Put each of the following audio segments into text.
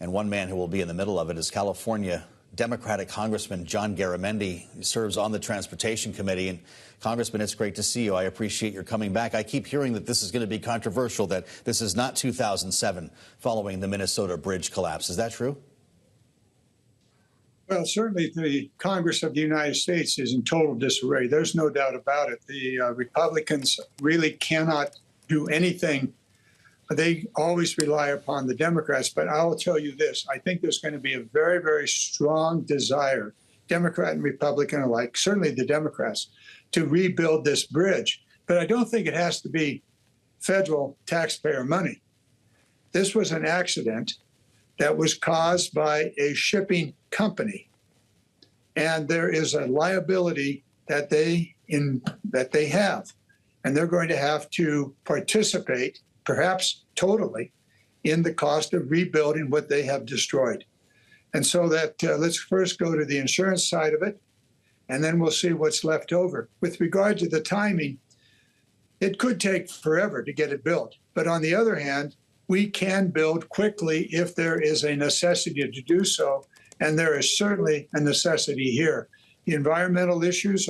And one man who will be in the middle of it is California Democratic Congressman John Garamendi. He serves on the Transportation Committee. And Congressman, it's great to see you. I appreciate your coming back. I keep hearing that this is going to be controversial, that this is not 2007 following the Minnesota bridge collapse. Is that true? Well, certainly the Congress of the United States is in total disarray. There's no doubt about it. The Republicans really cannot do anything. They always rely upon the Democrats. But I will tell you this. I think there's going to be a very, very strong desire, Democrat and Republican alike, certainly the Democrats, to rebuild this bridge. But I don't think it has to be federal taxpayer money. This was an accident that was caused by a shipping company. And there is a liability that they have. And they're going to have to participate, perhaps totally, in the cost of rebuilding what they have destroyed. And so that let's first go to the insurance side of it, and then we'll see what's left over. With regard to the timing, it could take forever to get it built. But on the other hand, we can build quickly if there is a necessity to do so, and there is certainly a necessity here. The environmental issues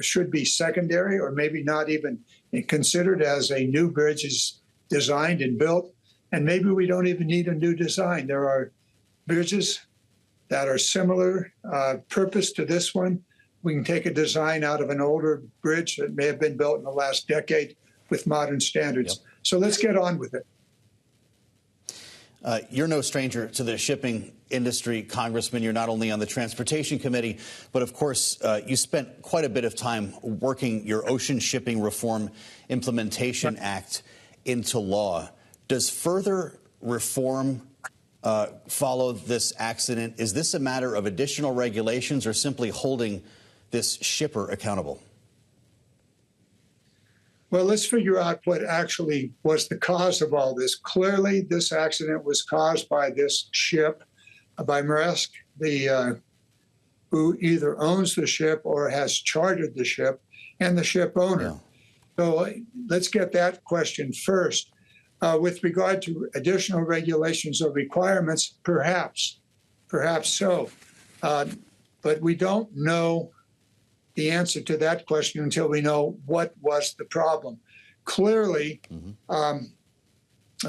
should be secondary, or maybe not even considered as a new bridge is designed and built, and maybe we don't even need a new design. There are bridges that are similar purpose to this one. We can take a design out of an older bridge that may have been built in the last decade with modern standards. Yep. So let's get on with it. You're no stranger to the shipping industry, Congressman. You're not only on the Transportation Committee, but of course, you spent quite a bit of time working your Ocean Shipping Reform Implementation Act into law. Does further reform follow this accident? Is this a matter of additional regulations or simply holding this shipper accountable? Well, let's figure out what actually was the cause of all this. Clearly, this accident was caused by this ship, by Maersk, who either owns the ship or has chartered the ship, and the ship owner. Yeah. So let's get that question first. With regard to additional regulations or requirements, perhaps so. But we don't know the answer to that question until we know what was the problem. Clearly,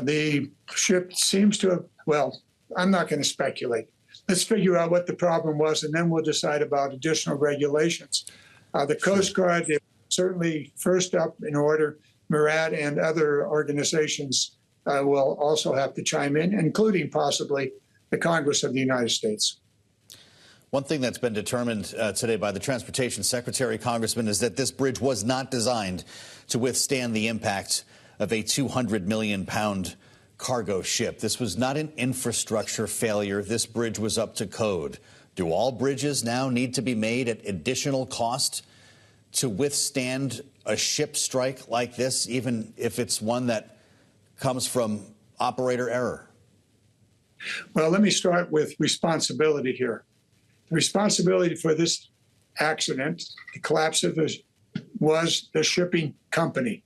the ship seems to have, well, I'm not going to speculate. Let's figure out what the problem was, and then we'll decide about additional regulations. The Coast Guard is certainly first up in order. MARAD and other organizations will also have to chime in, including possibly the Congress of the United States. One thing that's been determined today by the Transportation Secretary, Congressman, is that this bridge was not designed to withstand the impact of a 200 million pound cargo ship. This was not an infrastructure failure. This bridge was up to code. Do all bridges now need to be made at additional cost to withstand a ship strike like this, even if it's one that comes from operator error? Well, let me start with responsibility here. The responsibility for this accident, the collapse of this, was the shipping company,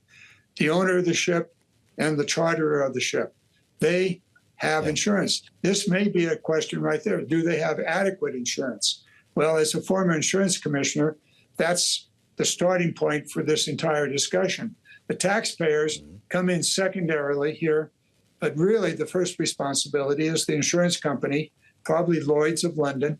the owner of the ship and the charterer of the ship. They have insurance. This may be a question right there. Do they have adequate insurance? Well, as a former insurance commissioner, that's the starting point for this entire discussion. The taxpayers come in secondarily here, but really the first responsibility is the insurance company, probably Lloyd's of London,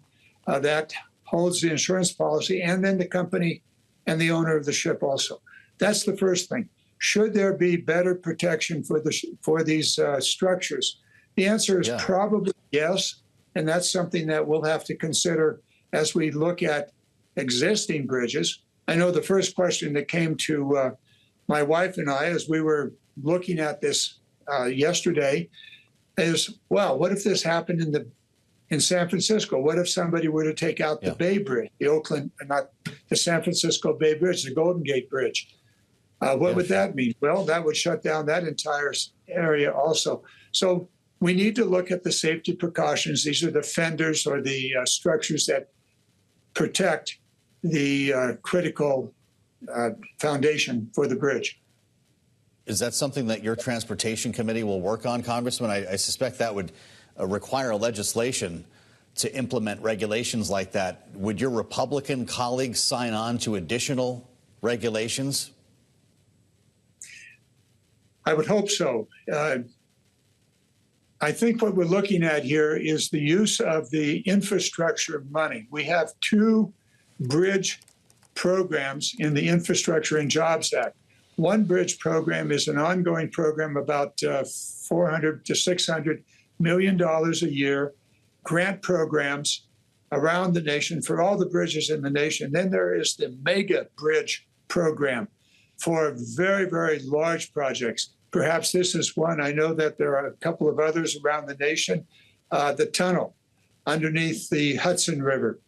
that holds the insurance policy, and then the company and the owner of the ship also. That's the first thing. Should there be better protection for these structures? The answer is probably yes, and that's something that we'll have to consider as we look at existing bridges. I know the first question that came to my wife and I as we were looking at this yesterday is, well, what if this happened in San Francisco? What if somebody were to take out the Bay Bridge, not the San Francisco Bay Bridge, the Golden Gate Bridge? What would that mean? Well, that would shut down that entire area also. So we need to look at the safety precautions. These are the fenders or the structures that protect the critical foundation for the bridge. Is that something that your Transportation Committee will work on, Congressman? I suspect that would require legislation to implement regulations like that, would your Republican colleagues sign on to additional regulations? I would hope so. I think what we're looking at here is the use of the infrastructure money. We have two bridge programs in the Infrastructure and Jobs Act. One bridge program is an ongoing program, about $400 to $600 million a year, grant programs around the nation for all the bridges in the nation. Then there is the mega bridge program for very, very large projects. Perhaps this is one. I know that there are a couple of others around the nation. The tunnel underneath the Hudson River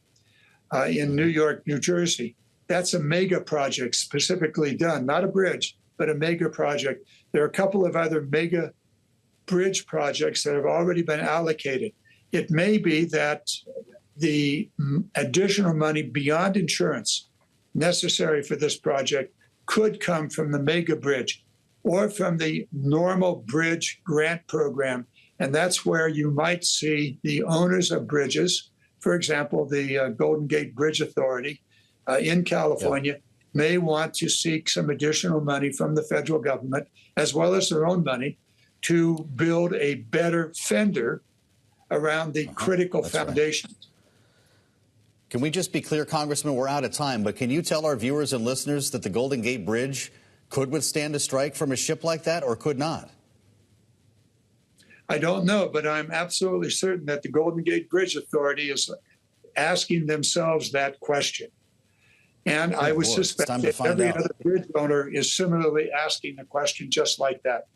in New York, New Jersey. That's a mega project specifically done, not a bridge, but a mega project. There are a couple of other mega bridge projects that have already been allocated. It may be that the additional money beyond insurance necessary for this project could come from the mega bridge or from the normal bridge grant program. And that's where you might see the owners of bridges, for example, the Golden Gate Bridge Authority in California, may want to seek some additional money from the federal government, as well as their own money, to build a better fender around the critical foundations. Right. Can we just be clear, Congressman, we're out of time, but can you tell our viewers and listeners that the Golden Gate Bridge could withstand a strike from a ship like that or could not? I don't know, but I'm absolutely certain that the Golden Gate Bridge Authority is asking themselves that question. And I would suspect that every other bridge owner is similarly asking a question just like that.